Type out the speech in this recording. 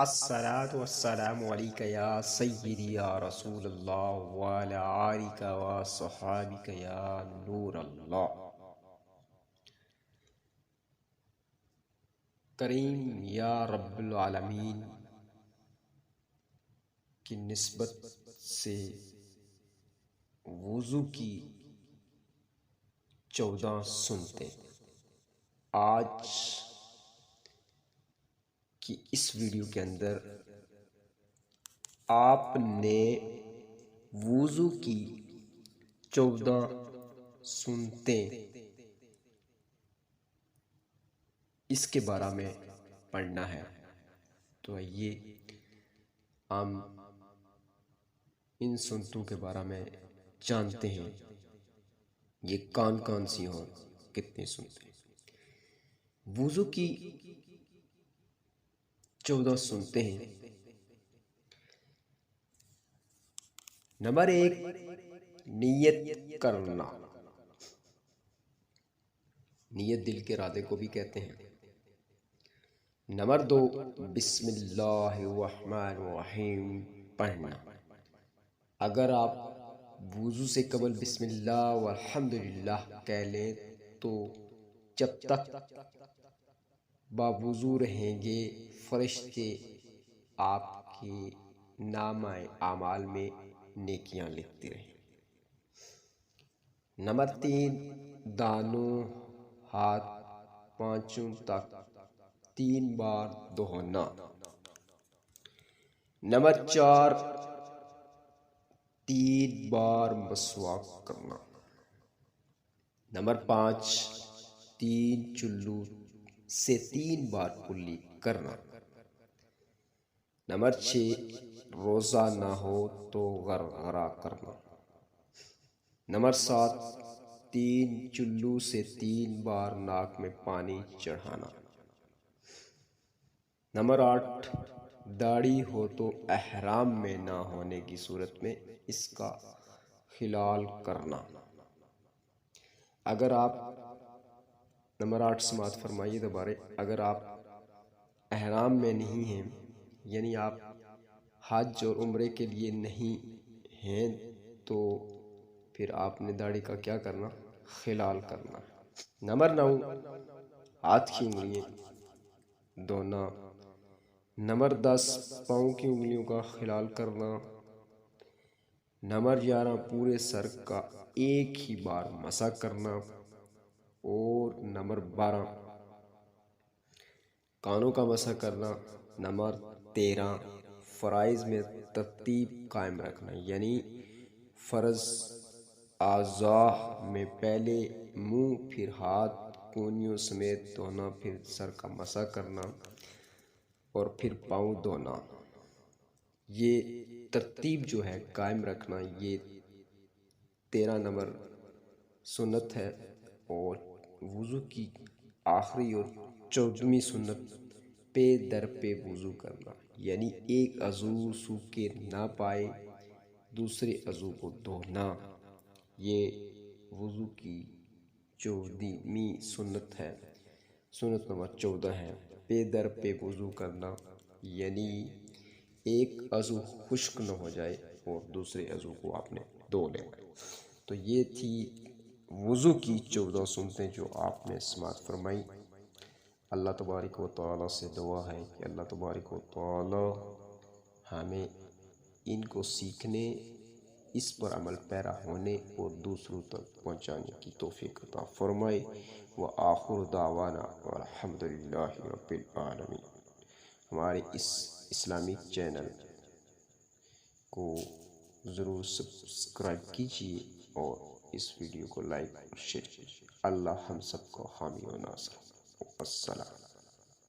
الصلاۃ والسلام علیک یا سیدی یا رسول اللہ وعلی آلک و صحابک یا نور اللہ۔ کریم یا رب العالمین کی نسبت سے وضو کی 14 سنتیں آج کی اس ویڈیو کے اندر آپ نے وضو کی 14 سنتیں اس کے بارے میں پڑھنا ہے۔ تو آئیے ہم ان سنتوں کے بارے میں جانتے ہیں، یہ کون سی ہوں، کتنی سنتیں۔ وضو کی 14 سنتیں ہیں۔ نمبر 1، نیت کرنا۔ نیت دل کے ارادے کو بھی کہتے ہیں۔ نمبر 2، بسم اللہ الرحمن الرحیم پڑھنا۔ اگر آپ وضو سے قبل بسم اللہ والحمدللہ کہہ لیں تو جب تک باوضو رہیں گے فرشتے آپ کے نامہ اعمال میں نیکیاں لکھتے رہیں۔ نمبر 3، دانوں ہاتھ پانچوں تک 3 بار دہنا۔ نمبر 4، 3 بار مسواک کرنا۔ نمبر 5، 3 چلو سے 3 بار کلی کرنا۔ نمبر 6، روزہ نہ ہو تو غرغرہ کرنا۔ نمبر 7، 3 چلو سے 3 بار ناک میں پانی چڑھانا۔ نمبر 8، داڑھی ہو تو احرام میں نہ ہونے کی صورت میں اس کا خلال کرنا۔ اگر آپ نمبر 8 سماعت فرمائیے دوبارہ، اگر آپ احرام میں نہیں ہیں، یعنی آپ حج اور عمرے کے لیے نہیں ہیں، تو پھر آپ نے داڑھی کا کیا کرنا؟ خلال کرنا۔ نمبر 9، ہاتھ کی انگلیاں دھونا۔ نمبر 10، پاؤں کی انگلیوں کا خلال کرنا۔ نمبر 11، پورے سر کا ایک ہی بار مسح کرنا۔ اور نمبر 12، کانوں کا مسح کرنا۔ نمبر 13، فرائض میں ترتیب قائم رکھنا، یعنی فرض اعضاء میں پہلے منہ پھر ہاتھ کونیوں سمیت دھونا، پھر سر کا مسح کرنا اور پھر پاؤں دھونا۔ یہ ترتیب جو ہے قائم رکھنا، یہ 13 نمبر سنت ہے۔ اور وضو کی آخری اور 14ویں سنت پے در پہ وضو کرنا، یعنی ایک عضو سوکھے نہ پائے دوسرے عضو کو دھونا۔ یہ وضو کی 14ویں سنت ہے، سنت نمبر 14 ہے۔ پے در پہ وضو کرنا، یعنی ایک عضو خشک نہ ہو جائے اور دوسرے عضو کو آپ نے دھو لینا۔ تو یہ تھی وضو کی 14 سنتیں جو آپ نے سماعت فرمائی۔ اللہ تبارک و تعالیٰ سے دعا ہے کہ اللہ تبارک و تعالیٰ ہمیں ان کو سیکھنے، اس پر عمل پیرا ہونے اور دوسروں تک پہنچانے کی توفیق عطا فرمائے۔ وآخر دعوانا والحمدللہ رب العالمین۔ ہمارے اس اسلامک چینل کو ضرور سبسکرائب کیجیے اور اس ویڈیو کو لائک اور شیئر کیجیے۔ اللہ ہم سب کو حامی و ناصر۔ السلام۔